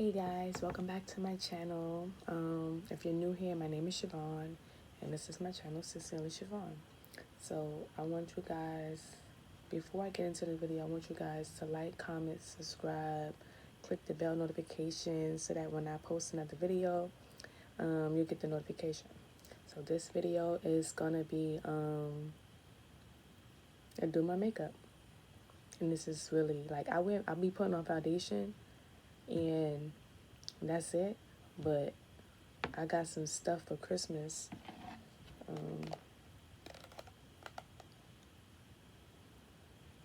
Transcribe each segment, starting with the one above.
Hey guys, welcome back to my channel. If you're new here, my name is Siobhan, and this is my channel, Sincerelyshvone. So I want you guys, before I get into the video, I want you guys to like, comment, subscribe, click the bell notification so that when I post another video, you'll get the notification. So this video is gonna be I do my makeup, and this is really like I'll be putting on foundation, and that's it. But I got some stuff for Christmas.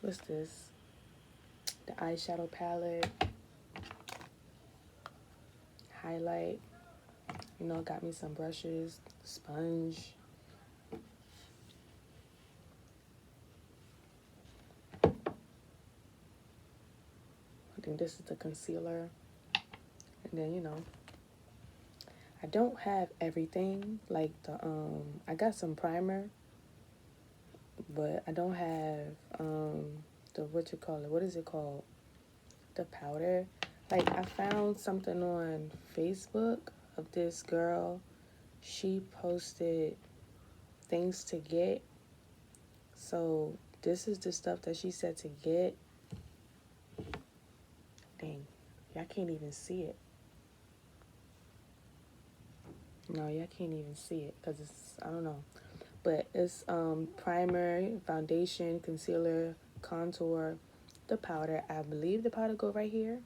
What's this? The eyeshadow palette, highlight. Got me some brushes, sponge. I think this is the concealer. And then, I don't have everything. Like I got some primer, but I don't have what is it called? The powder. Like I found something on Facebook of this girl. She posted things to get. So this is the stuff that she said to get. Dang, y'all can't even see it. No, y'all can't even see it because I don't know. But it's primer, foundation, concealer, contour, the powder. I believe the powder go right here.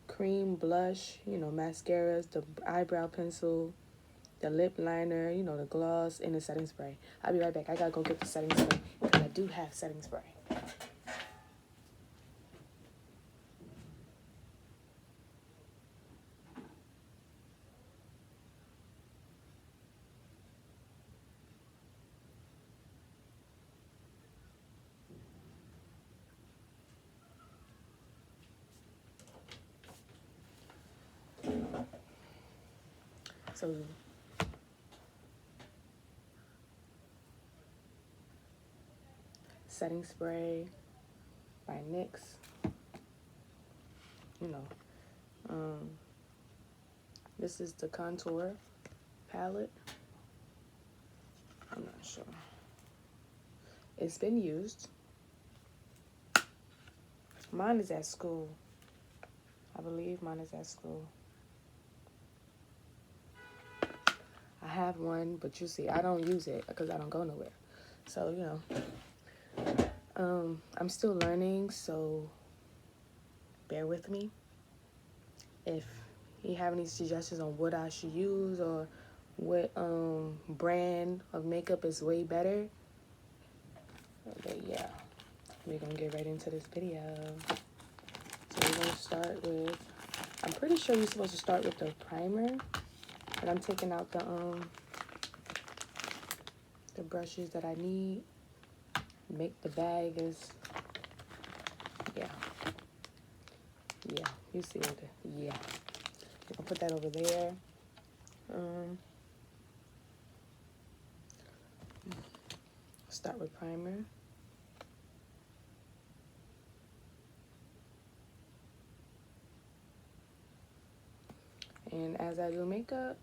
Cream, blush, mascaras, the eyebrow pencil, the lip liner, the gloss, and the setting spray. I'll be right back. I gotta go get the setting spray because I do have setting spray. So setting spray by NYX. This is the contour palette. I'm not sure. It's been used. Mine is at school. I believe mine is at school. I have one, but you see, I don't use it because I don't go nowhere. So, I'm still learning, so bear with me. If you have any suggestions on what I should use or what brand of makeup is way better, but yeah, we're gonna get right into this video. So we're gonna start with, I'm pretty sure you're supposed to start with the primer, but I'm taking out the brushes that I need. Make the bag is, yeah, you see what yeah. I'll put that over there. Start with primer. And as I do makeup,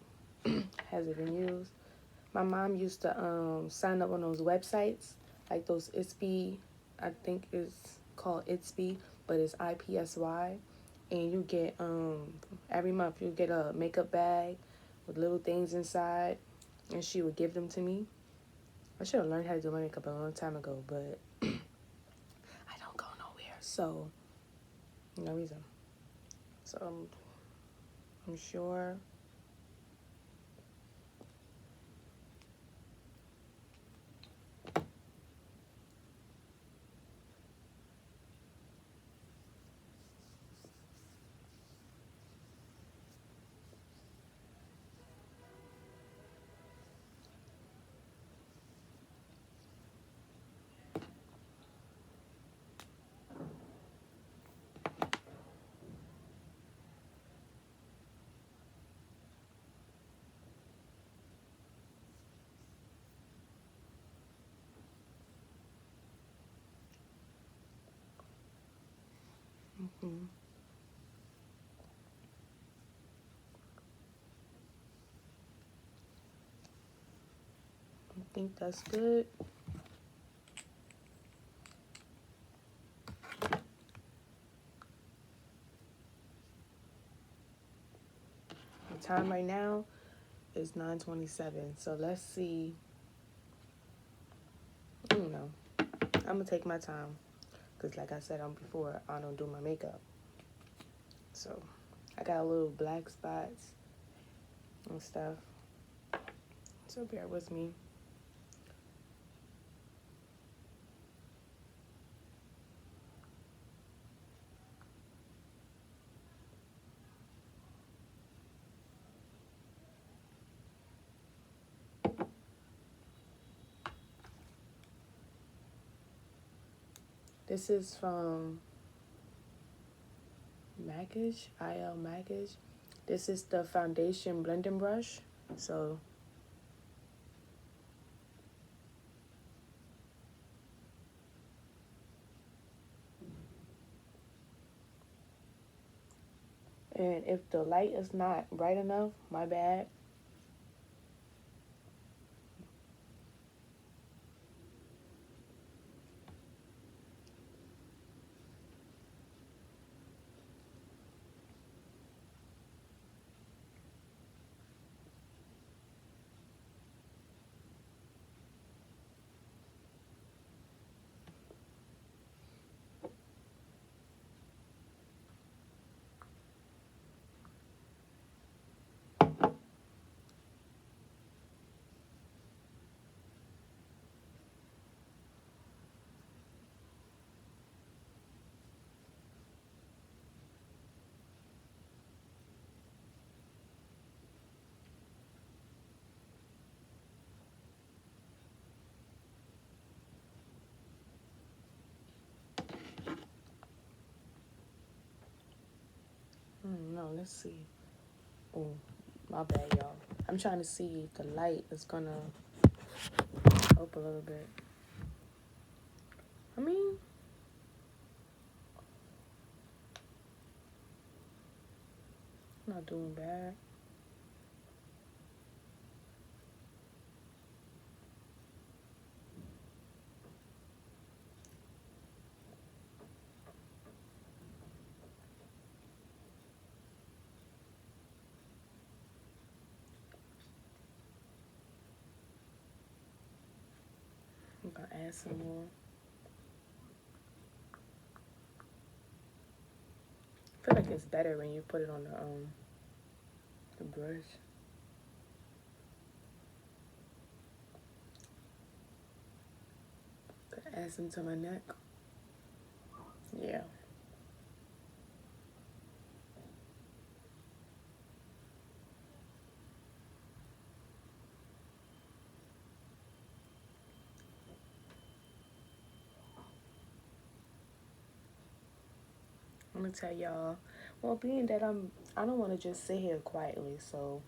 has it been used? My mom used to sign up on those websites, like those ITSB, I think it's called ITSB, but it's IPSY. And you get, every month you get a makeup bag with little things inside, and she would give them to me. I should have learned how to do my makeup a long time ago, but I don't go nowhere, so no reason. So I'm sure. think that's good. The time right now is 9:27. So let's see. I don't know. I'm gonna take my time because, like I said before, I don't do my makeup. So I got little black spots and stuff. So bear with me. This is from Makish, IL Makish. This is the foundation blending brush. So and if the light is not bright enough, my bad. No, let's see. Oh, my bad, y'all. I'm trying to see if the light is gonna help a little bit. I mean, not doing bad. I'm gonna add some more. I feel like it's better when you put it on the brush. Gonna add some to my neck. Yeah. I'm gonna tell y'all. Well, being that I don't want to just sit here quietly, so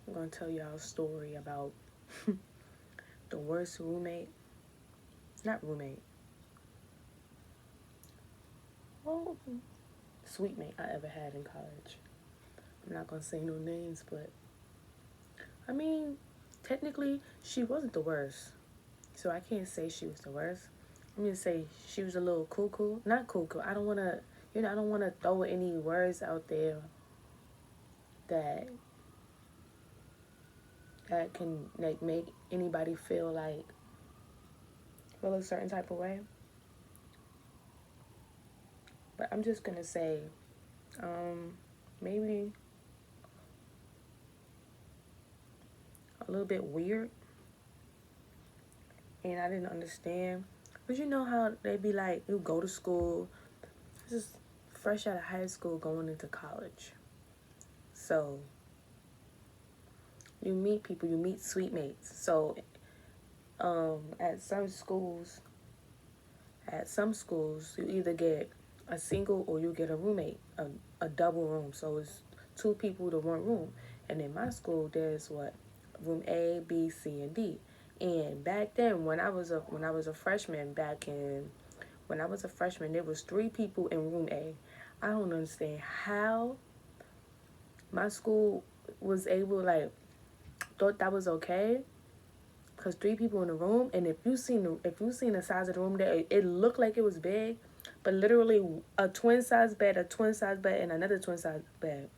I'm gonna tell y'all a story about the worst roommate. Not roommate. Well, sweet mate I ever had in college. I'm not gonna say no names, but I mean, technically, she wasn't the worst. So I can't say she was the worst. I'm gonna say she was a little cuckoo. Not cuckoo. I don't wanna, I don't wanna throw any words out there that can like make anybody feel a certain type of way. But I'm just gonna say, maybe a little bit weird, and I didn't understand. But you know how they be like, you go to school, just fresh out of high school, going into college. So you meet people, you meet sweet mates. So at some schools, you either get a single or you get a roommate, a double room. So it's two people to one room. And in my school, there's room A, B, C, and D. And back then, when I was a freshman, there was three people in room A. I don't understand how my school was able, thought that was okay. because 3 people in the room, and if you seen the size of the room there, it looked like it was big, but literally a twin size bed, and another twin size bed.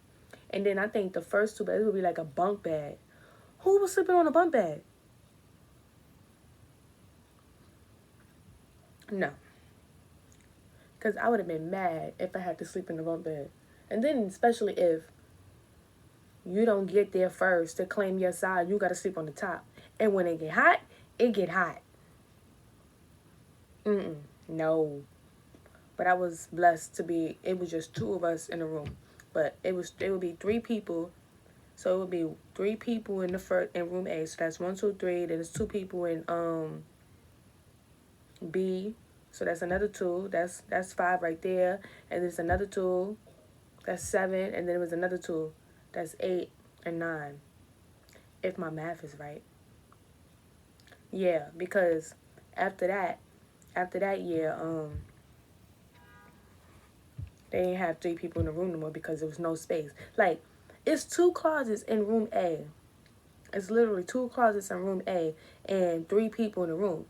And then I think the first 2 beds would be like a bunk bed. Who was sleeping on a bunk bed? No. Because I would have been mad if I had to sleep in the bunk bed. And then especially if you don't get there first to claim your side, you got to sleep on the top. And when it get hot, it get hot. No. But I was blessed to be, it was just 2 of us in the room. But it would be 3 people. So it would be 3 people in room A. So that's 1, 2, 3. Then there's 2 people in B. So that's another 2. That's 5 right there. And there's another 2. That's 7. And then there was another 2. That's 8 and 9. If my math is right. Yeah, because after that year, they didn't have 3 people in the room no more because there was no space. Like, it's 2 closets in room A. It's literally 2 closets in room A and 3 people in the room.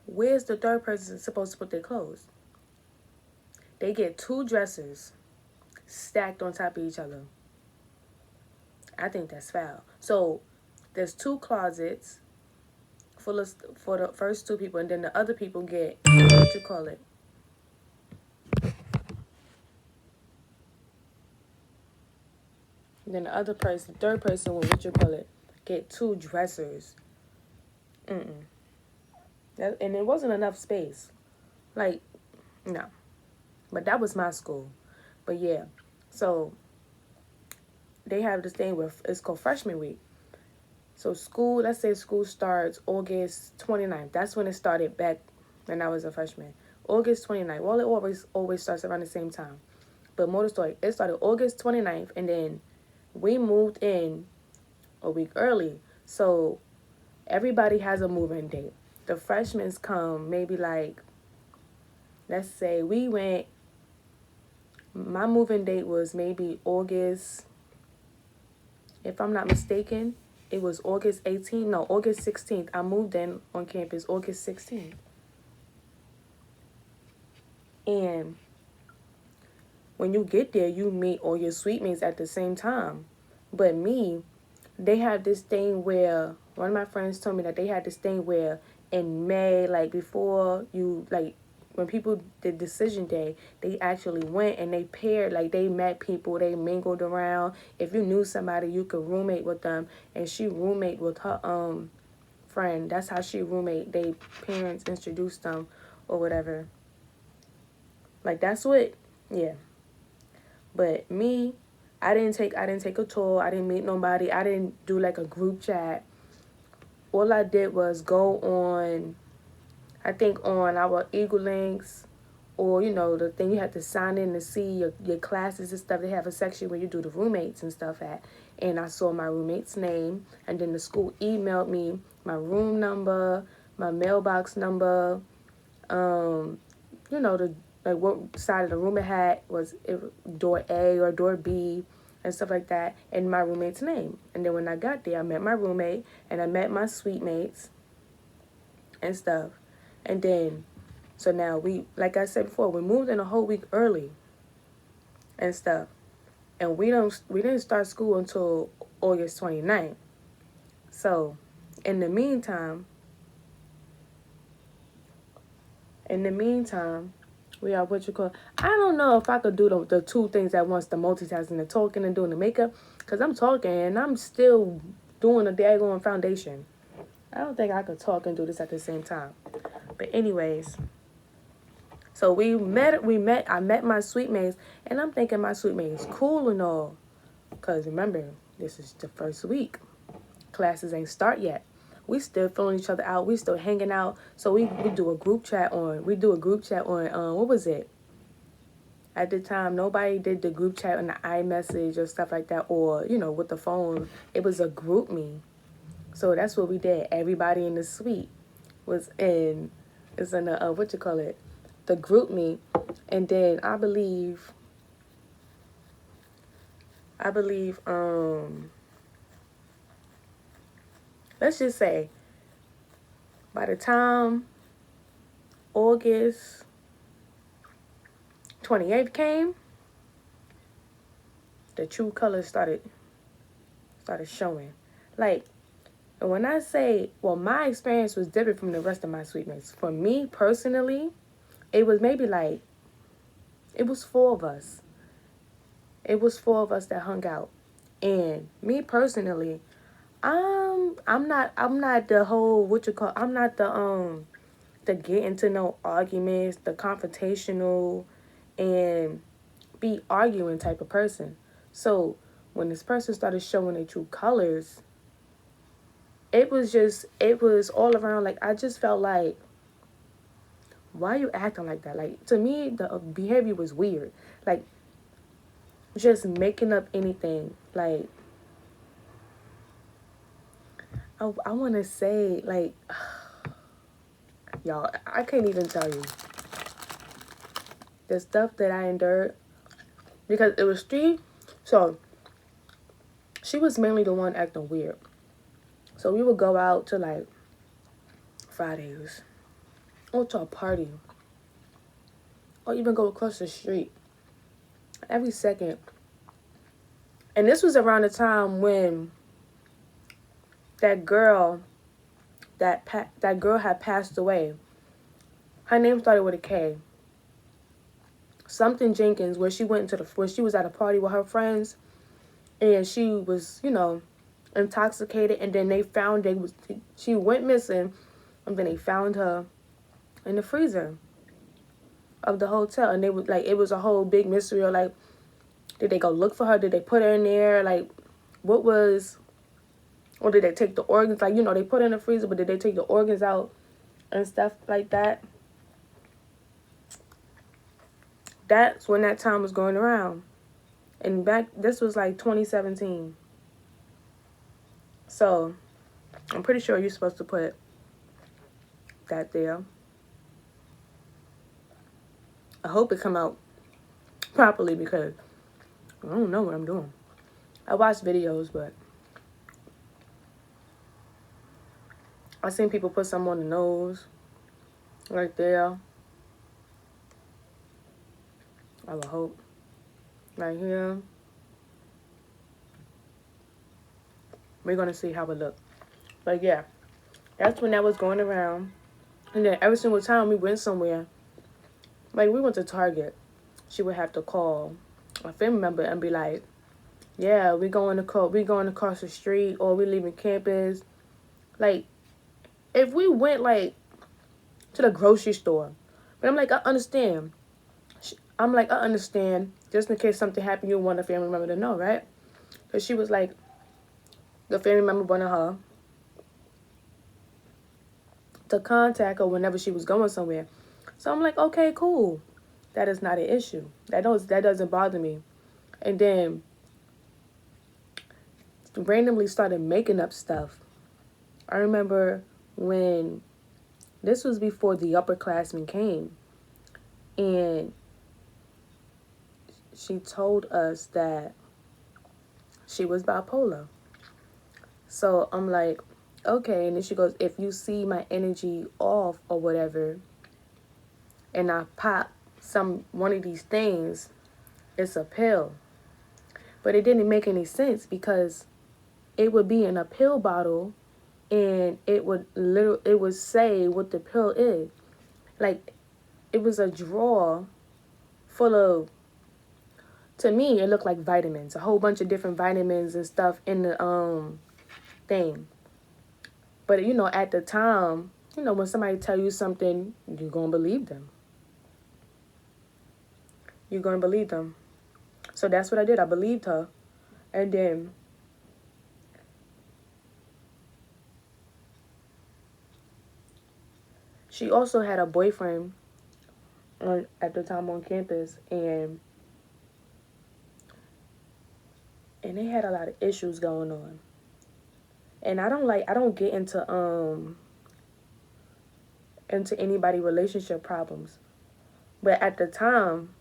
Where's the third person supposed to put their clothes? They get 2 dressers stacked on top of each other. I think that's foul. So there's 2 closets for the first 2 people, and then the other people get, what you call it? Then the third person, what you call it, get 2 dressers. And it wasn't enough space. Like, no. But that was my school. But yeah, so they have this thing where it's called freshman week. So let's say school starts August 29th. That's when it started back when I was a freshman. August 29th. Well, it always starts around the same time. But more the story, it started August 29th, and then we moved in a week early. So everybody has a move-in date. The freshmen come maybe like, let's say my move-in date was maybe August, if I'm not mistaken, it was August 18th. No, August 16th. I moved in on campus August 16th. And when you get there, you meet all your suite mates at the same time. But they have this thing where, one of my friends told me that they had this thing where in May, like before you, like when people did decision day, they actually went and they paired, like they met people, they mingled around. If you knew somebody, you could roommate with them. And she roommate with her friend. That's how she roommate. They parents introduced them or whatever. Like that's what, yeah. But I didn't take a tour. I didn't meet nobody. I didn't do like a group chat. All I did was go on, I think on our Eagle Links, or the thing you have to sign in to see your classes and stuff. They have a section where you do the roommates and stuff at. And I saw my roommate's name, and then the school emailed me my room number, my mailbox number, like what side of the room it had, was it door A or door B and stuff like that, and my roommate's name. And then when I got there, I met my roommate and I met my suite mates and stuff. And then, so now like I said before, we moved in a whole week early and stuff. And we didn't start school until August 29th. So, in the meantime, we are I don't know if I could do the 2 things at once, the multitasking, the talking and doing the makeup, because I'm talking and I'm still doing a daggone foundation. I don't think I could talk and do this at the same time. But anyways, so I met my suite mates, and I'm thinking my suite mate is cool and all, because remember, this is the first week. Classes ain't start yet. We still filling each other out. We still hanging out. So we do a group chat on, what was it? At the time, nobody did the group chat on the iMessage or stuff like that, or, with the phone. It was a group me. So that's what we did. Everybody in the suite is in the group me. And then I believe, let's just say, by the time August 28th came, the true colors started showing. Like, and when I say, well, my experience was different from the rest of my suite mates. For me personally, it was maybe like, it was four of us. It was four of us that hung out. And me personally, I'm not the whole, I'm not the get into no arguments, the confrontational and be arguing type of person. So when this person started showing their true colors, it was all around, like, I just felt like, why are you acting like that? Like, to me, the behavior was weird. Like, just making up anything. Like, I want to say, like, y'all, I can't even tell you the stuff that I endured, because it was three. So she was mainly the one acting weird. So we would go out to, like, Fridays, or to a party, or even go across the street every second. And this was around the time when that girl had passed away. Her name started with a K. Something Jenkins, where she was at a party with her friends, and she was, intoxicated, and then she went missing, and then they found her in the freezer of the hotel, and it was a whole big mystery of, like, did they go look for her? Did they put her in there? Like, or did they take the organs? Like, they put her in the freezer, but did they take the organs out and stuff like that? That's when that time was going around. And this was like 2017. So, I'm pretty sure you're supposed to put that there. I hope it come out properly, because I don't know what I'm doing. I watch videos, but I seen people put something on the nose right there. I would hope. Right here. We're going to see how it looks. But yeah, that's when that was going around. And then every single time we went somewhere, like, we went to Target, she would have to call a family member and be like, yeah, we going across the street, or we leaving campus. Like, if we went, like, to the grocery store. But I'm like, I understand. Just in case something happened, you want a family member to know, right? Because she was like, the family member wanted her to contact her whenever she was going somewhere. So I'm like, okay, cool. That is not an issue. That doesn't bother me. And then randomly started making up stuff. I remember when this was before the upperclassmen came, and she told us that she was bipolar. So I'm like, okay. And then she goes, if you see my energy off or whatever, and I pop one of these things, it's a pill. But it didn't make any sense, because it would be in a pill bottle, and it would say what the pill is. Like, it was a drawer full of, to me, it looked like vitamins, a whole bunch of different vitamins and stuff in the thing. But at the time, when somebody tell you something, you're gonna believe them. You're gonna believe them. So that's what I did. I believed her. And then she also had a boyfriend at the time on campus, and they had a lot of issues going on. And I don't get into anybody relationship problems. But at the time,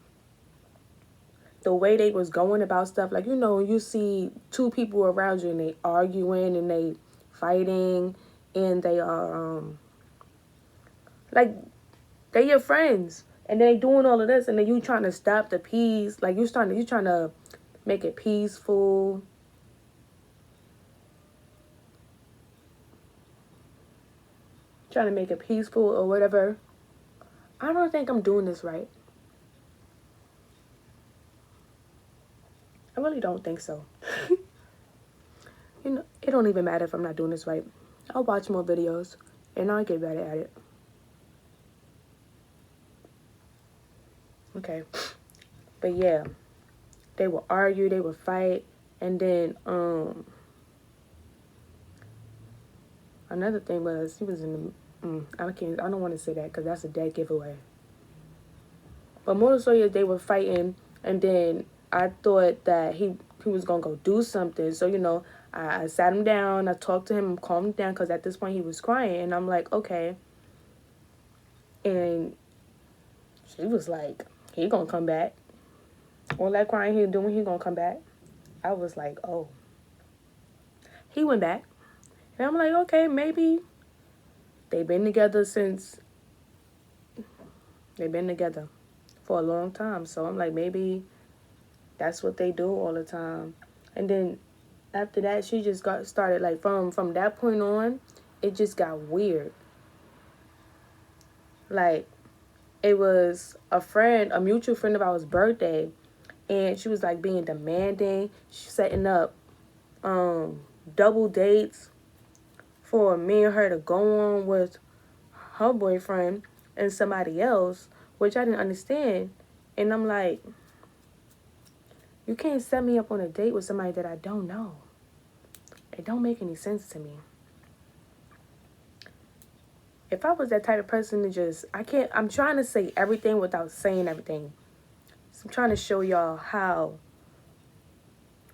the way they was going about stuff, like, you see two people around you and they arguing and they fighting, and they are like they your friends, and they doing all of this, and then you trying to stop the peace, like you trying to make it peaceful. Trying to make it peaceful or whatever. I don't think I'm doing this right. I really don't think so. It don't even matter if I'm not doing this right. I'll watch more videos and I'll get better at it. Okay. But yeah, they would argue, they would fight, and then another thing was he was in the I don't want to say that because that's a dead giveaway. But moral story is they were fighting, and then I thought that he was gonna go do something. So I sat him down, I talked to him, calmed him down because at this point he was crying, and I'm like, okay. And she was like, he gonna come back. All that crying he doing, he gonna come back. I was like, oh. He went back. And I'm like, okay, maybe they've been together for a long time. So I'm like, maybe that's what they do all the time. And then after that, she just got started, like, from that point on, it just got weird. Like, it was a mutual friend of ours' birthday, and she was, like, being demanding. She setting up double dates for me and her to go on with her boyfriend and somebody else, which I didn't understand. And I'm like, you can't set me up on a date with somebody that I don't know. It don't make any sense to me. If I was that type of person to I'm trying to say everything without saying everything. So I'm trying to show y'all how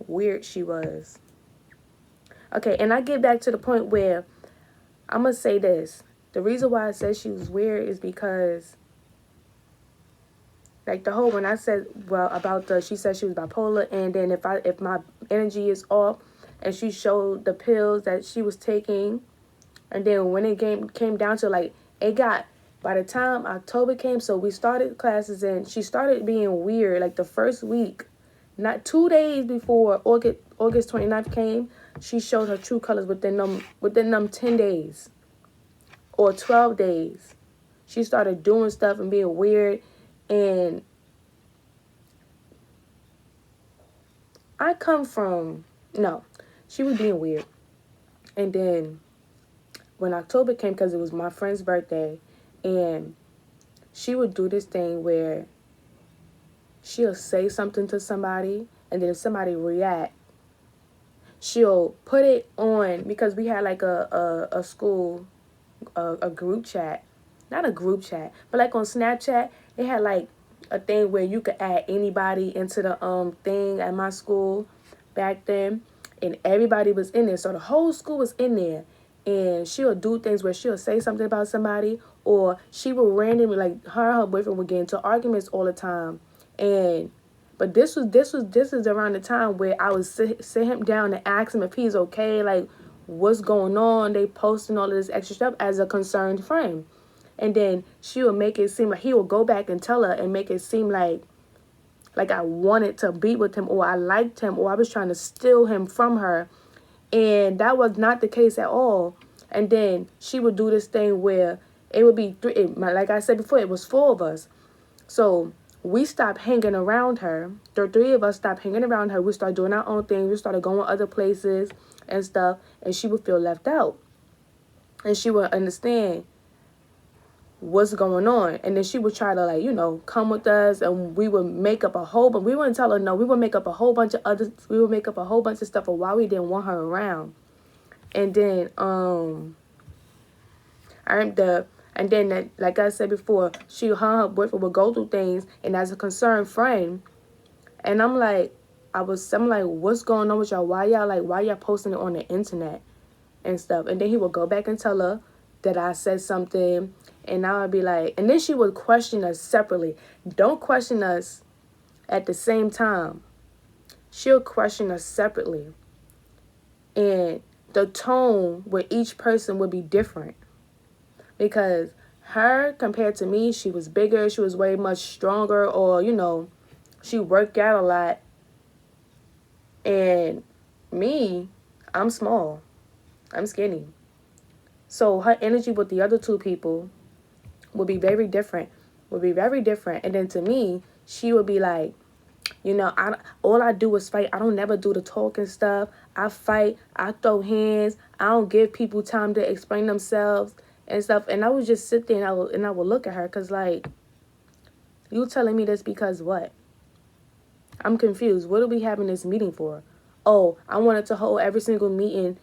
weird she was. Okay, and I get back to the point where I'm going to say this. The reason why I said she was weird is because, like, the whole, when I said, she said she was bipolar, and then if my energy is off, and she showed the pills that she was taking, and then when it came down to, like, by the time October came, so we started classes, and she started being weird, like, the first week, not 2 days before August 29th came, she showed her true colors within them 10 days or 12 days. She started doing stuff and being weird, and she was being weird. And then when October came, because it was my friend's birthday, and she would do this thing where she'll say something to somebody, and then if somebody react, she'll put it on, because we had like a school, a group chat, not a group chat, but like on Snapchat, it had like a thing where you could add anybody into the thing at my school back then, and everybody was in there, so the whole school was in there. And she'll do things where she'll say something about somebody, or she will randomly, like, her and her boyfriend would get into arguments all the time. But this is around the time where I would sit him down and ask him if he's okay, like, what's going on. They posting all of this extra stuff as a concerned friend. And then she would make it seem like he would go back and tell her and make it seem like I wanted to be with him, or I liked him, or I was trying to steal him from her. And that was not the case at all. And then she would do this thing where it would be like I said before, it was 4 of us. So we stopped hanging around her. The 3 of us stopped hanging around her. We started doing our own thing. We started going other places and stuff. And she would feel left out. And she would understand what's going on. And then she would try to, like, come with us, and we would make up a whole, but we wouldn't tell her no. We would make up a whole bunch of stuff of why we didn't want her around. And then like I said before, her and her boyfriend would go through things, and as a concerned friend, and I'm like, what's going on with y'all? Why y'all posting it on the internet and stuff? And then he would go back and tell her that I said something, and I would be like, and then she would question us separately. Don't question us at the same time. She'll question us separately. And the tone with each person would be different. Because her, compared to me, she was bigger, she was way much stronger, or, she worked out a lot. And me, I'm small. I'm skinny. So her energy with the other two people would be very different. And then to me, she would be like, all I do is fight. I don't never do the talking stuff. I fight. I throw hands. I don't give people time to explain themselves and stuff. And I would just sit there and I would look at her because, like, you telling me this because what? I'm confused. What are we having this meeting for? Oh, I wanted to hold every single meeting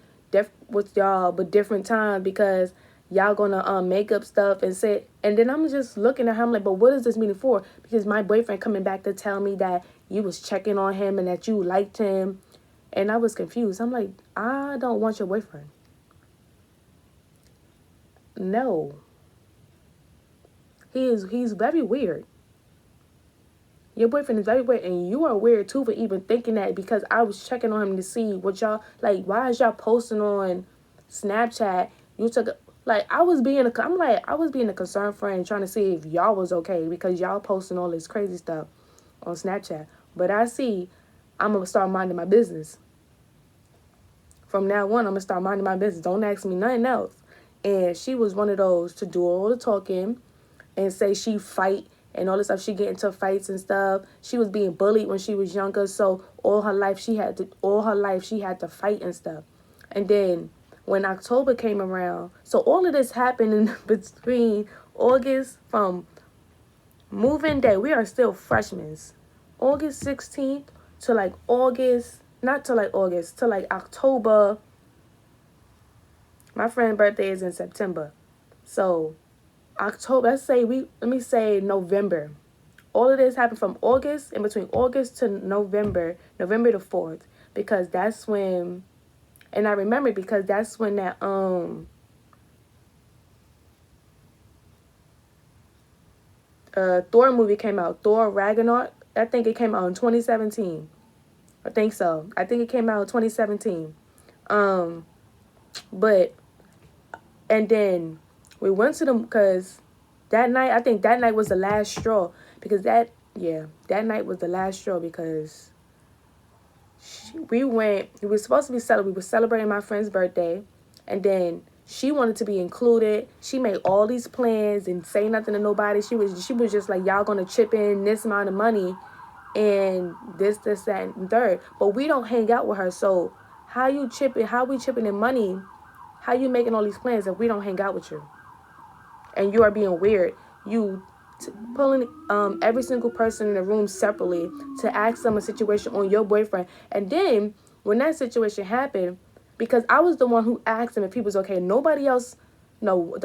with y'all, but different times because y'all gonna make up stuff and say. And then I'm just looking at him like, but what is this meeting for? Because my boyfriend coming back to tell me that you was checking on him and that you liked him, and I was confused. I'm like, I don't want your boyfriend. No, he's very weird. Your boyfriend is very weird, and you are weird too for even thinking that, because I was checking on him to see what y'all, like, why is y'all posting on Snapchat? You took, like, I was being a concerned friend trying to see if y'all was okay because y'all posting all this crazy stuff on Snapchat. But I'm going to start minding my business. From now on, I'm going to start minding my business. Don't ask me nothing else. And she was one of those to do all the talking and say she fight and all this stuff. She get into fights and stuff. She was being bullied when she was younger, so all her life she had to fight and stuff. And then when October came around, so all of this happened in between August, from moving day. We are still freshmen. August 16th to like August, not to like August, to like October. My friend's birthday is in September. So October, let me say November. All of this happened from August, in between August to November the 4th, because that's when, and I remember because that's when that Thor movie came out, Thor Ragnarok. I think it came out in 2017. I think so. I think it came out in 2017. But, and then we went to them because that night, I think that night was the last straw, because that night was the last straw because we were supposed to be celebrating. We were celebrating my friend's birthday, and then she wanted to be included. She made all these plans and say nothing to nobody. She was just like, y'all gonna chip in this amount of money and this, that, and third. But we don't hang out with her. So how we chipping in money? How you making all these plans if we don't hang out with you? And you are being weird. You pulling every single person in the room separately to ask them a situation on your boyfriend. And then when that situation happened, because I was the one who asked him if he was okay. Nobody else, no,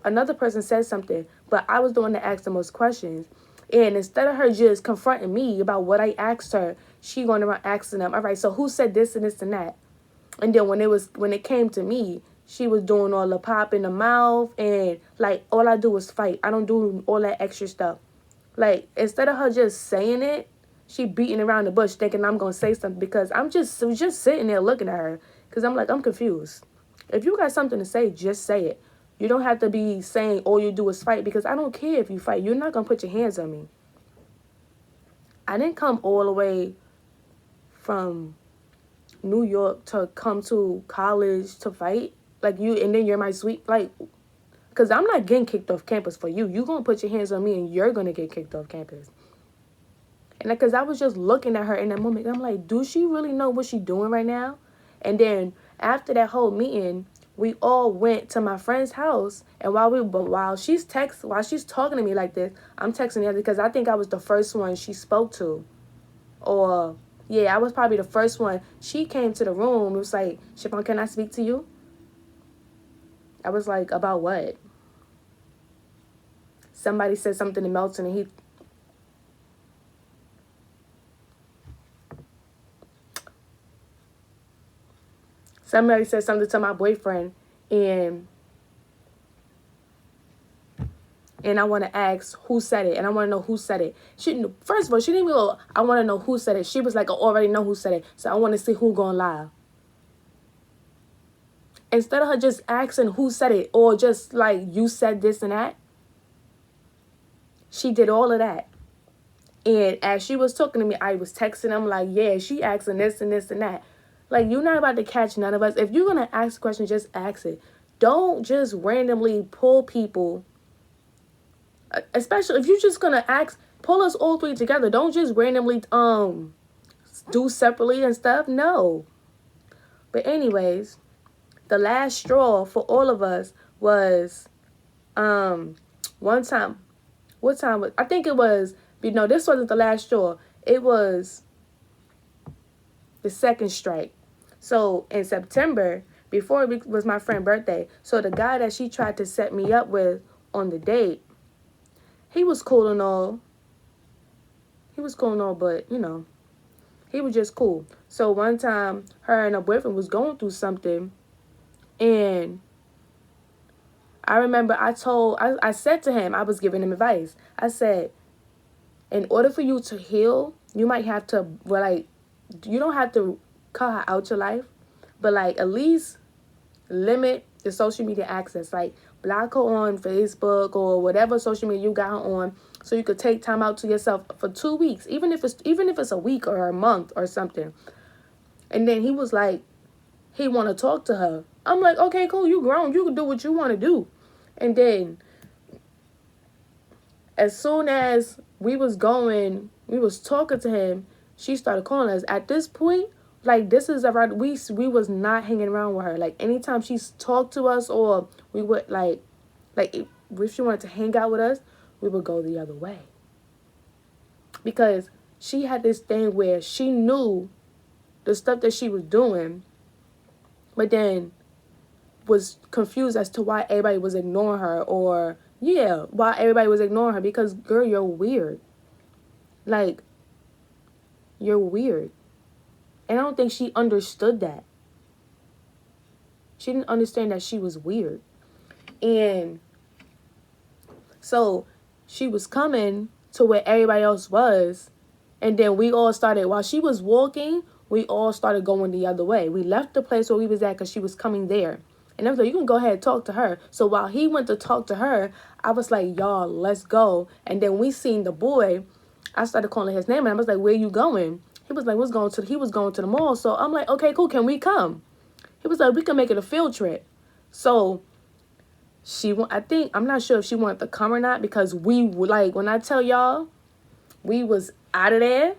another person said something, but I was the one that asked the most questions. And instead of her just confronting me about what I asked her, she going around asking them, all right, so who said this and this and that? And then when it came to me, she was doing all the pop in the mouth, and like, all I do is fight. I don't do all that extra stuff. Like, instead of her just saying it, she beating around the bush thinking I'm going to say something, because I was just sitting there looking at her, because I'm like, I'm confused. If you got something to say, just say it. You don't have to be saying all you do is fight, because I don't care if you fight. You're not going to put your hands on me. I didn't come all the way from New York to come to college to fight. Like, you, and then you're my sweet, like, because I'm not getting kicked off campus for you. You're going to put your hands on me and you're going to get kicked off campus. And because I was just looking at her in that moment, I'm like, do she really know what she's doing right now? And then after that whole meeting, we all went to my friend's house. And while she's talking to me like this, I'm texting her because I think I was the first one she spoke to. Or, yeah, I was probably the first one. She came to the room. It was like, Siobhan, can I speak to you? I was like, about what? Somebody said something to Melton, and somebody said something to my boyfriend, and I want to ask who said it, and I want to know who said it. First of all, she didn't even go, I want to know who said it. She was like, I already know who said it, so I want to see who gonna lie. instead of her just asking who said it, or just like, you said this and that, she did all of that. And as she was talking to me, I was texting them like, yeah, she asking this and this and that. Like, you're not about to catch none of us. If you're going to ask a question, just ask it. Don't just randomly pull people, especially if you're just going to ask, pull us all three together. Don't just randomly do separately and stuff. No. But anyways, the last straw for all of us was one time. What time was, I think it was, this wasn't the last straw. It was the second strike. So in September, before it was my friend's birthday, so the guy that she tried to set me up with on the date, he was cool and all. But, he was just cool. So one time, her and her boyfriend was going through something, and I remember I said to him, I was giving him advice. I said, in order for you to heal, you might have to, you don't have to cut her out your life, but at least limit the social media access. Like, block her on Facebook or whatever social media you got her on, so you could take time out to yourself for 2 weeks, even if it's a week or a month or something. And then he was like, he want to talk to her. I'm like, okay, cool, you grown, you can do what you want to do. And then as soon as we was talking to him, she started calling us. At this point, this is around, we was not hanging around with her. Like, anytime she talked to us, or we would if she wanted to hang out with us, we would go the other way. Because she had this thing where she knew the stuff that she was doing, but then was confused as to why everybody was ignoring her, or why everybody was ignoring her. Because, girl, you're weird. You're weird. And I don't think she understood that. She didn't understand that she was weird. And so she was coming to where everybody else was, and then we all started, while she was walking, we all started going the other way. We left the place where we was at because she was coming there. And I was like, you can go ahead and talk to her. So while he went to talk to her, I was like, y'all, let's go. And then we seen the boy. I started calling his name, and I was like, where you going? He was like, he was going to the mall. So I'm like, okay, cool, can we come? He was like, we can make it a field trip. So I'm not sure if she wanted to come or not, because when I tell y'all, we was out of there,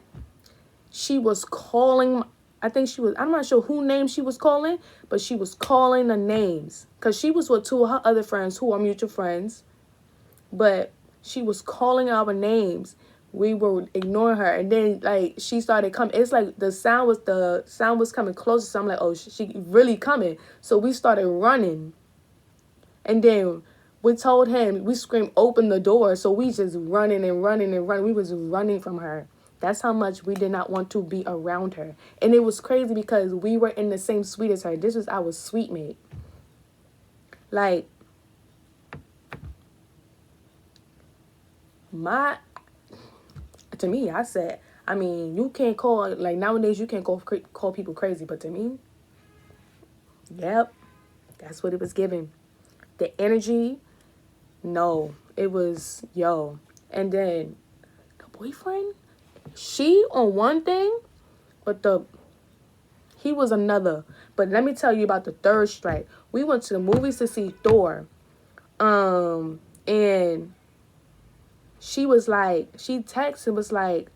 she was calling, I'm not sure who name she was calling, but she was calling the names. Because she was with two of her other friends who are mutual friends. But she was calling our names. We were ignoring her. And then, she started coming. It's like the sound was coming closer. So I'm like, oh, she really coming. So we started running. And then we told him, we screamed, open the door. So we just running and running and running. We was running from her. That's how much we did not want to be around her. And it was crazy because we were in the same suite as her. This was our suite mate. To me, I said, you can't call, nowadays you can't call people crazy. But to me, yep, that's what it was giving. The energy, no, it was, yo. And then the boyfriend, she on one thing, but he was another. But let me tell you about the third strike. We went to the movies to see Thor. And she was like, she texted and was like,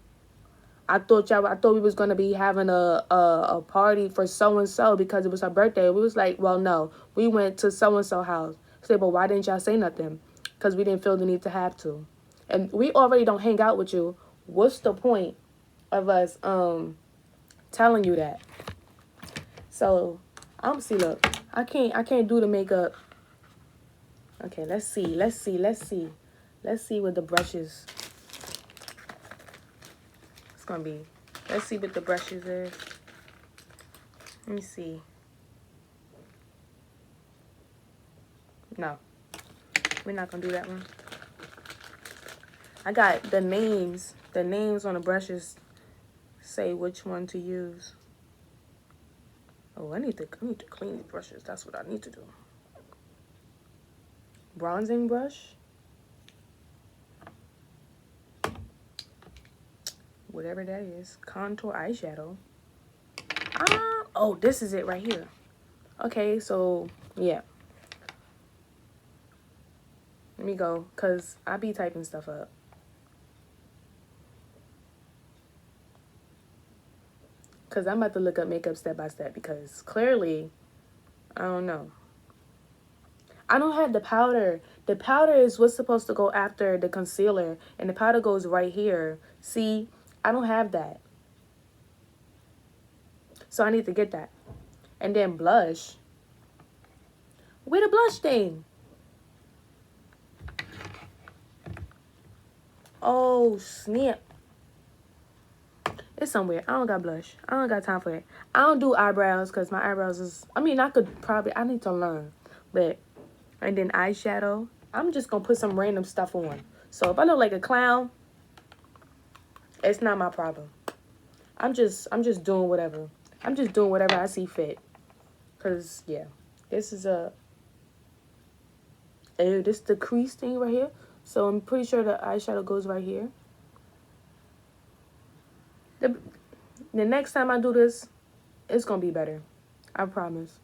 I thought we was going to be having a party for so-and-so because it was her birthday. We was like, well, no, we went to so-and-so house. I said, but why didn't y'all say nothing? Because we didn't feel the need to have to. And we already don't hang out with you. What's the point of us telling you that? So look, I can't do the makeup. Okay, let's see what the brushes it's gonna be. Let's see what the brushes is. Let me see. No, we're not gonna do that one. I got the names on the brushes say which one to use. Oh, I need to clean these brushes. That's what I need to do. Bronzing brush. Whatever that is. Contour eyeshadow. Oh, this is it right here. Okay, so, yeah. Let me go, because I be typing stuff up. Because I'm about to look up makeup step by step, because clearly, I don't know. I don't have the powder. The powder is what's supposed to go after the concealer, and the powder goes right here. See, I don't have that. So I need to get that. And then blush. Where the blush thing? Oh, snap. It's somewhere. I don't got blush. I don't got time for it. I don't do eyebrows because my eyebrows is... I mean, I could probably... I need to learn. But... And then eyeshadow. I'm just going to put some random stuff on. So if I look like a clown, it's not my problem. I'm just doing whatever. I'm just doing whatever I see fit. Because, yeah. This is a... This is the crease thing right here. So I'm pretty sure the eyeshadow goes right here. The next time I do this, it's going to be better. I promise.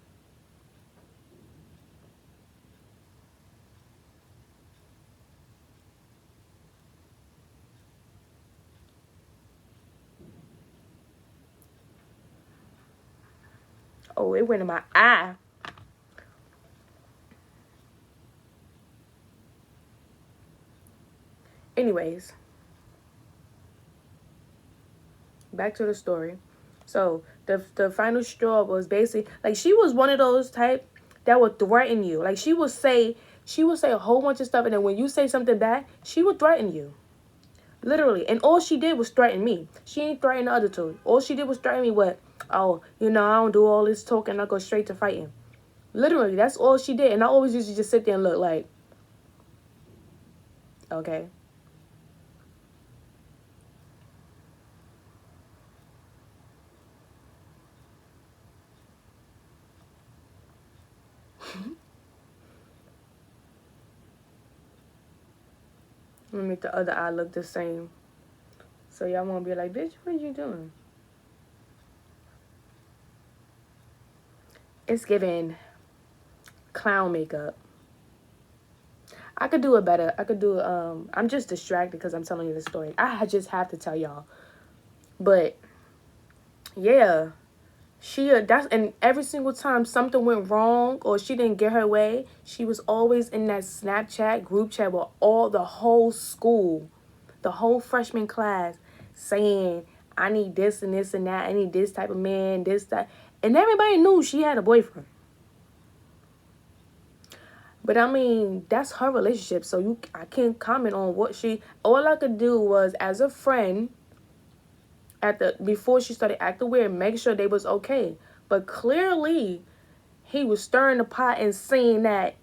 Oh, it went in my eye. Anyways. Back to the story. So, the final straw was basically... Like, she was one of those type that would threaten you. Like, she would say a whole bunch of stuff, and then when you say something back, she would threaten you. Literally. And all she did was threaten me. She ain't threaten the other two. All she did was threaten me with, oh, you know, I don't do all this talking. I go straight to fighting. Literally, that's all she did. And I always used to just sit there and look like, okay. Let me make the other eye look the same. So y'all won't be like, bitch, what are you doing? It's giving clown makeup. I could do it better. I could do, I'm just distracted because I'm telling you the story. I just have to tell y'all. But, yeah. And every single time something went wrong or she didn't get her way, she was always in that Snapchat group chat with the whole school, the whole freshman class saying, I need this and this and that. I need this type of man, this, that. And everybody knew she had a boyfriend. But I mean, that's her relationship. So I can't comment on what all I could do was, as a friend, before she started acting weird, make sure they was okay. But clearly, he was stirring the pot and saying that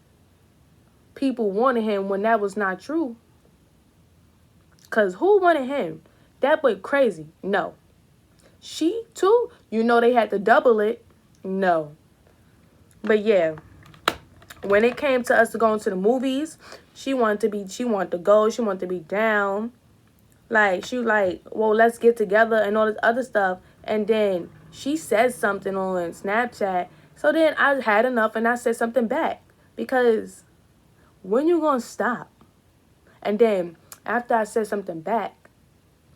people wanted him when that was not true. Because who wanted him? That boy crazy. No. She too? You know they had to double it. No. But yeah. When it came to us to going to the movies, she wanted to go. She wanted to be down. Like, she was like, well, let's get together and all this other stuff. And then she said something on Snapchat. So then I had enough and I said something back. Because when you gonna stop? And then after I said something back,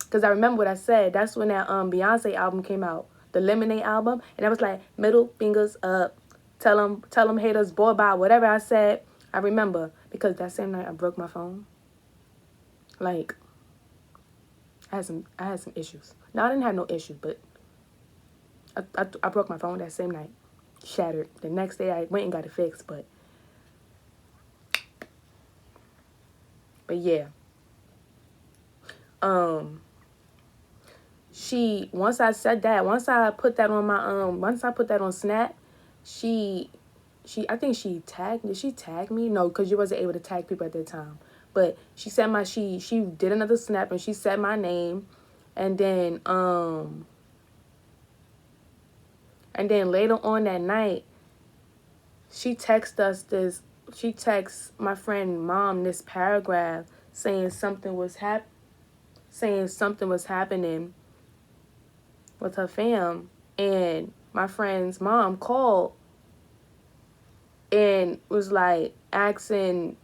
because I remember what I said, that's when that Beyonce album came out. The Lemonade album. And I was like, middle fingers up. Tell them haters, boy, bye. Whatever I said, I remember. Because that same night I broke my phone. Like, I had some issues. No, I didn't have no issues, but I broke my phone that same night. Shattered. The next day I went and got it fixed, but yeah. Once I said that, once I put that on Snap, I think she tagged, did she tag me? No, because you wasn't able to tag people at that time. But she said she did another Snap and she said my name. And then And then later on that night, she texts my friend mom this paragraph saying something was happening with her fam. And my friend's mom called and was like asking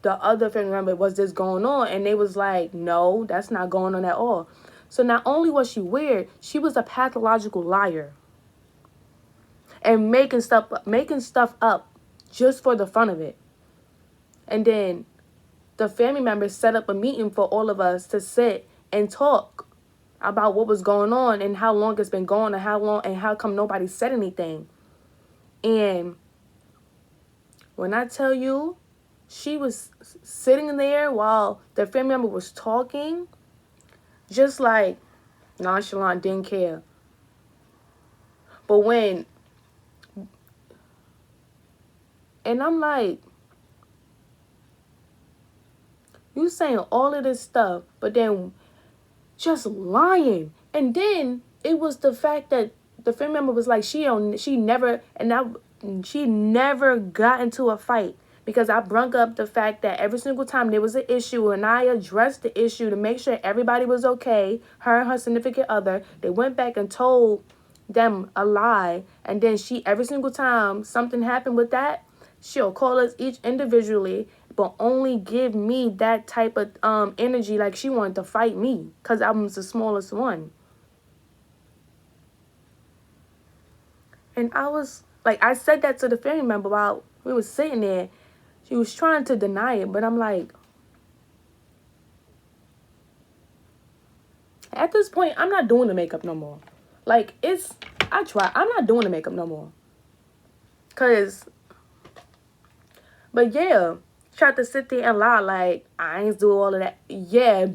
the other family member, was this going on? And they was like, no, that's not going on at all. So not only was she weird, she was a pathological liar and making stuff up just for the fun of it. And then the family members set up a meeting for all of us to sit and talk about what was going on and how long it's been going and how come nobody said anything. And when I tell you, she was sitting there while the family member was talking, just like nonchalant, didn't care. But and I'm like, you saying all of this stuff, but then just lying. And then it was the fact that the family member was like, she never got into a fight, because I brung up the fact that every single time there was an issue and I addressed the issue to make sure everybody was okay, her and her significant other, they went back and told them a lie. And then every single time something happened with that, she'll call us each individually, but only give me that type of energy like she wanted to fight me because I was the smallest one. And I was like, I said that to the family member while we was sitting there. She was trying to deny it, but I'm like, at this point, I'm not doing the makeup no more. Like, I'm not doing the makeup no more. But yeah, tried to sit there and lie like, I ain't do all of that. Yeah,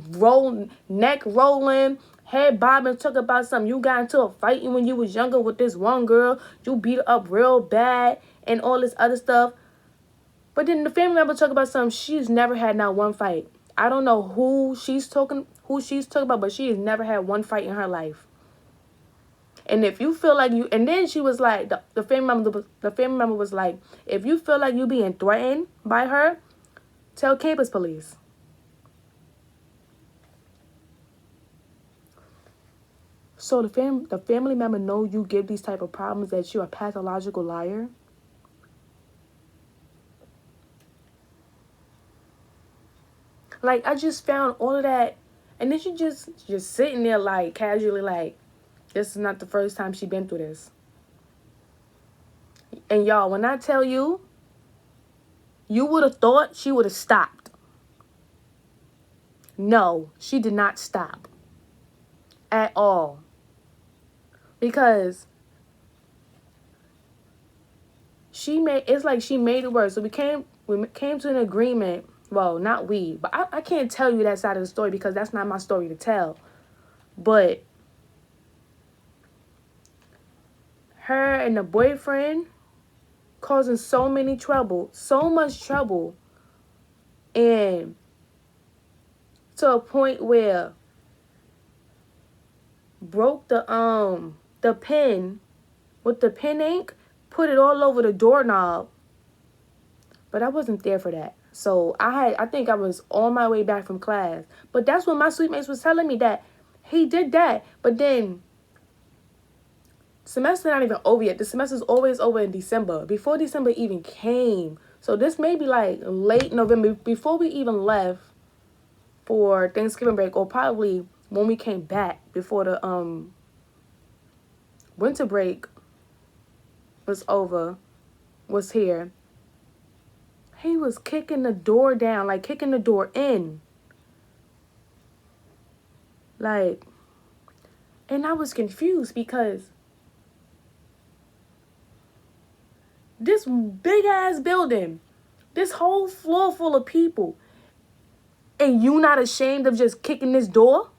neck rolling, head bobbing, talk about something. You got into a fight when you was younger with this one girl. You beat her up real bad and all this other stuff. But then the family member talk about something. She's never had not one fight. I don't know who she's talking about, but she has never had one fight in her life. And if you feel like and then she was like, the family member was like, if you feel like you being threatened by her, tell campus police. So the family member know you give these type of problems, that you're a pathological liar. Like, I just found all of that, and then she just sitting there like casually like, this is not the first time she been through this. And y'all, when I tell you, you would have thought she would have stopped. No, she did not stop at all. Because it's like she made it worse. So we came to an agreement. Well, not we, but I can't tell you that side of the story because that's not my story to tell. But her and the boyfriend causing so much trouble, and to a point where broke the pen with the pen ink, put it all over the doorknob. But I wasn't there for that. So I think I was on my way back from class. But that's when my sweet mates was telling me that he did that. But then semester not even over yet. The semester's always over in December, before December even came. So this may be like late November, before we even left for Thanksgiving break, or probably when we came back before the winter break was here. He was kicking the door down, like kicking the door in. Like, and I was confused because this big ass building, this whole floor full of people, and you not ashamed of just kicking this door?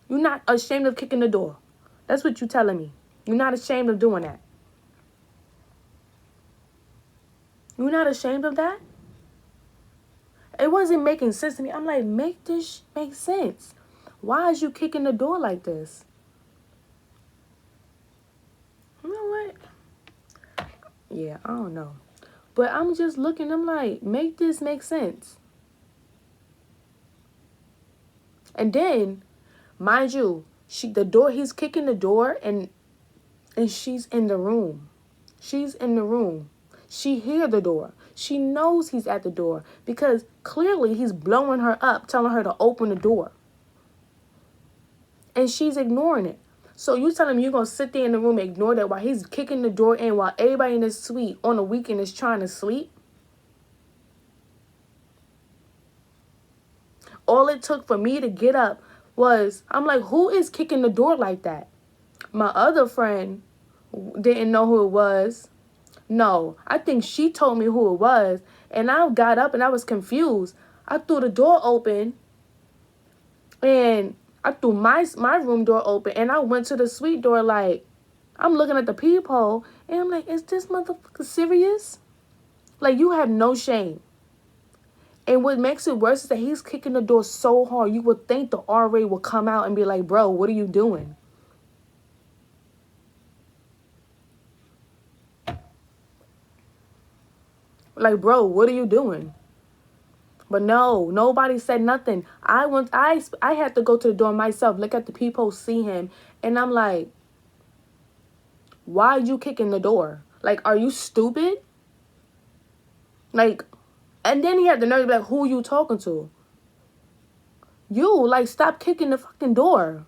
You're not ashamed of kicking the door? That's what you telling me. You're not ashamed of doing that? You're not ashamed of that? It wasn't making sense to me. I'm like, make this make sense. Why is you kicking the door like this? I'm Yeah, I don't know. But I'm just looking, I'm like, make this make sense. And then, mind you, he's kicking the door and she's in the room. She's in the room. She hear the door. She knows he's at the door because clearly he's blowing her up, telling her to open the door. And she's ignoring it. So you telling me you're going to sit there in the room and ignore that while he's kicking the door in while everybody in the suite on the weekend is trying to sleep? All it took for me to get up was, I'm like, who is kicking the door like that? My other friend didn't know who it was. No, I think she told me who it was. And I got up and I was confused. I threw the door open and I threw my room door open and I went to the suite door like, I'm looking at the peephole and I'm like, is this motherfucker serious? Like, you have no shame. And what makes it worse is that he's kicking the door so hard, you would think the RA would come out and be like, bro, what are you doing? Like, bro, what are you doing? But no, nobody said nothing. I had to go to the door myself, look at the peephole, see him, and I'm like, why are you kicking the door? Like, are you stupid? Like, and then he had the nerve to be like, who are you talking to? You, like, stop kicking the fucking door.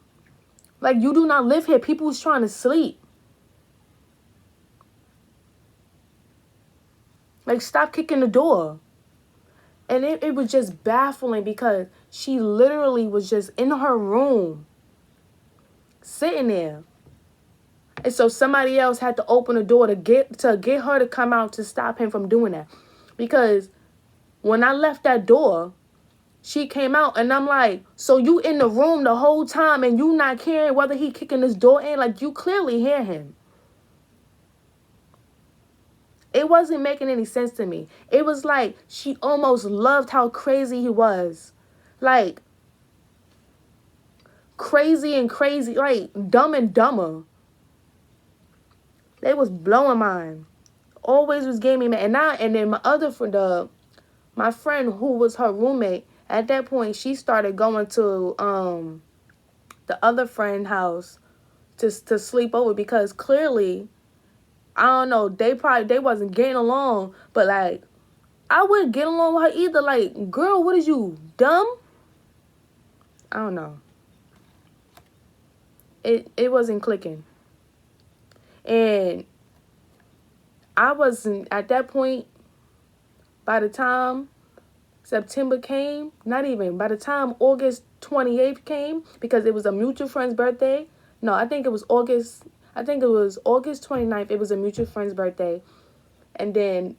Like, you do not live here. People's trying to sleep. Like, stop kicking the door. And it was just baffling because she literally was just in her room, sitting there. And so somebody else had to open the door to get her to come out to stop him from doing that. Because when I left that door, she came out and I'm like, so you in the room the whole time and you not caring whether he kicking this door in? Like, you clearly hear him. It wasn't making any sense to me. It was like she almost loved how crazy he was. Like, crazy, like Dumb and Dumber. They was blowing mine. Always was getting me mad. And then my other friend, my friend who was her roommate, at that point she started going to the other friend house to sleep over because clearly, I don't know, they wasn't getting along, but like, I wouldn't get along with her either. Like, girl, what is you, dumb? I don't know. It wasn't clicking. And I wasn't, at that point, by the time September came, not even, by the time August 28th came, because it was a mutual friend's birthday. No, I think it was August 29th. It was a mutual friend's birthday. And then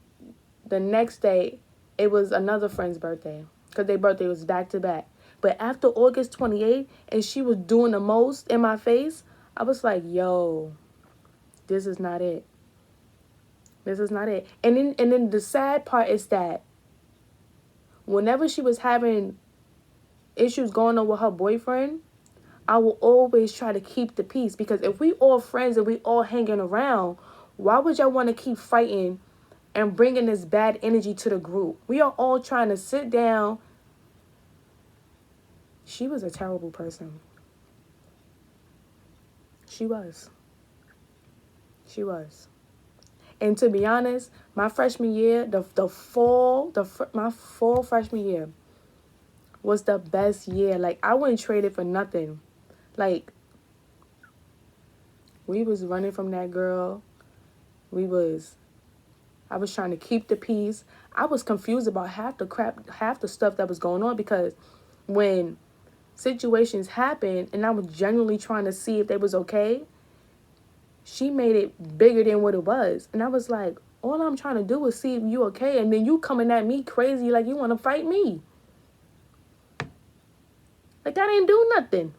the next day, it was another friend's birthday because their birthday was back to back. But after August 28th, and she was doing the most in my face, I was like, yo, this is not it. This is not it. And then the sad part is that whenever she was having issues going on with her boyfriend, I will always try to keep the peace. Because if we all friends and we all hanging around, why would y'all want to keep fighting and bringing this bad energy to the group? We are all trying to sit down. She was a terrible person. She was. And to be honest, my freshman year, my fall freshman year was the best year. Like, I wouldn't trade it for nothing. Like, we was running from that girl. I was trying to keep the peace. I was confused about half the stuff that was going on, because when situations happened and I was genuinely trying to see if they was okay, she made it bigger than what it was. And I was like, all I'm trying to do is see if you okay, and then you coming at me crazy like you want to fight me. Like, I didn't do nothing.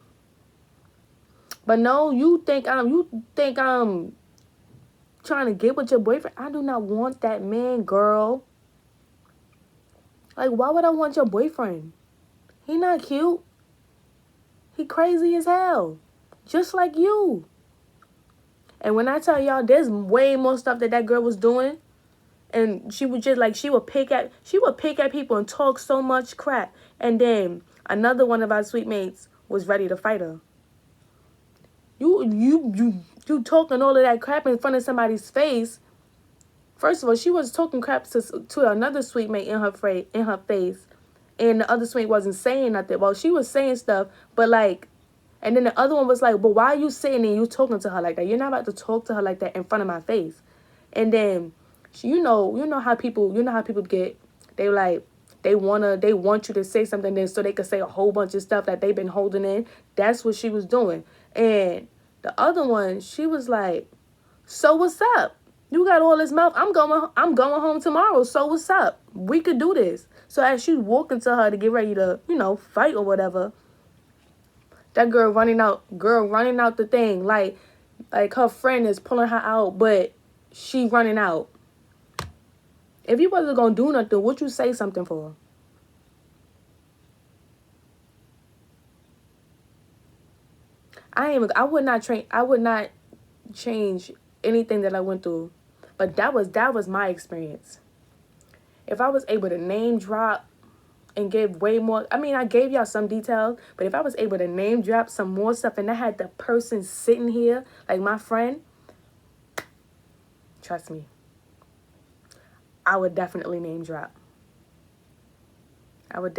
But no, you think I'm trying to get with your boyfriend. I do not want that man, girl. Like, why would I want your boyfriend? He not cute. He crazy as hell. Just like you. And when I tell y'all, there's way more stuff that girl was doing. And she would just like, she would pick at people and talk so much crap. And then another one of our sweet mates was ready to fight her. You talking all of that crap in front of somebody's face. First of all, she was talking crap to another sweet mate in her face. And the other sweet wasn't saying nothing. Well, she was saying stuff, but like, and then the other one was like, but why are you sitting and you talking to her like that? You're not about to talk to her like that in front of my face. And then, you know how people get. They like, they want you to say something then so they could say a whole bunch of stuff that they've been holding in. That's what she was doing. And the other one, she was like, so what's up? You got all this mouth. I'm going home tomorrow. So what's up? We could do this. So as she's walking to her to get ready to, fight or whatever, that girl running out the thing. Like her friend is pulling her out, but she running out. If you wasn't gonna do nothing, what you say something for? I would not change anything that I went through. But that was my experience. If I was able to name drop and give way more, I mean, I gave y'all some details, but if I was able to name drop some more stuff and I had the person sitting here, like my friend, trust me, I would definitely name drop. But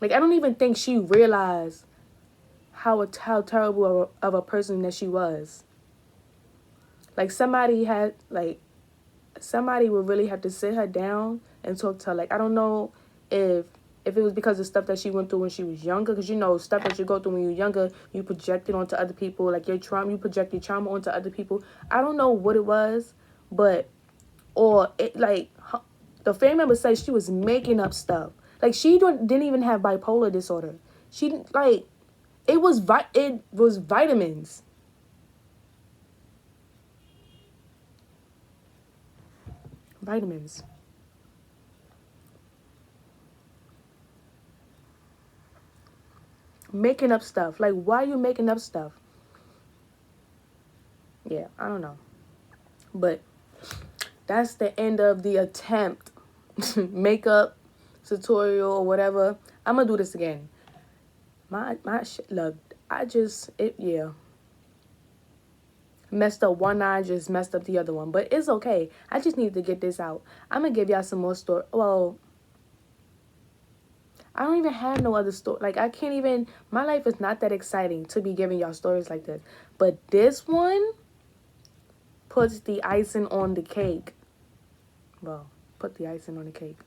like, I don't even think she realized how terrible of a person that she was. Like, somebody would really have to sit her down and talk to her. Like, I don't know if it was because of stuff that she went through when she was younger. Because, stuff that you go through when you're younger, you project it onto other people. Like, you project your trauma onto other people. I don't know what it was, but, the family member said she was making up stuff. Like, she didn't even have bipolar disorder. It was vitamins. Vitamins. Making up stuff. Like, why are you making up stuff? Yeah, I don't know. But that's the end of the attempt. Makeup tutorial or whatever. I'm gonna do this again. Look, messed up one eye, just messed up the other one, but it's okay. I just need to get this out. I'm gonna give y'all some more story. Well, I don't even have no other story. Like, I can't even, my life is not that exciting to be giving y'all stories like this, but this one puts the icing on the cake. Well, put the icing on the cake.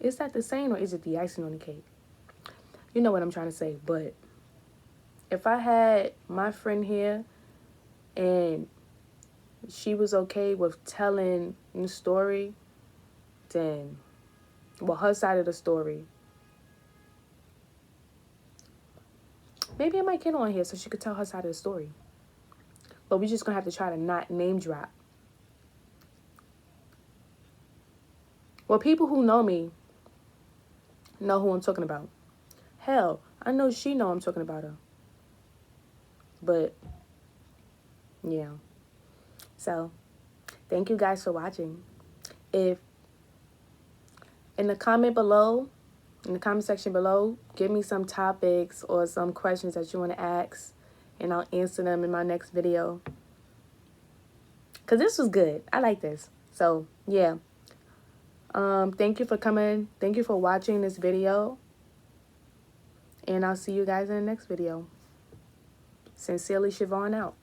Is that the same, or is it the icing on the cake? You know what I'm trying to say. But if I had my friend here and she was okay with telling the story, then, well, her side of the story, maybe I might get on here so she could tell her side of the story. But we're just going to have to try to not name drop. Well, people who know me know who I'm talking about. Hell, I know she know I'm talking about her. But, yeah. So, thank you guys for watching. If, in the comment section below, give me some topics or some questions that you want to ask, and I'll answer them in my next video. Because this was good. I like this. So, yeah. Thank you for coming. Thank you for watching this video. And I'll see you guys in the next video. Sincerelyshvone out.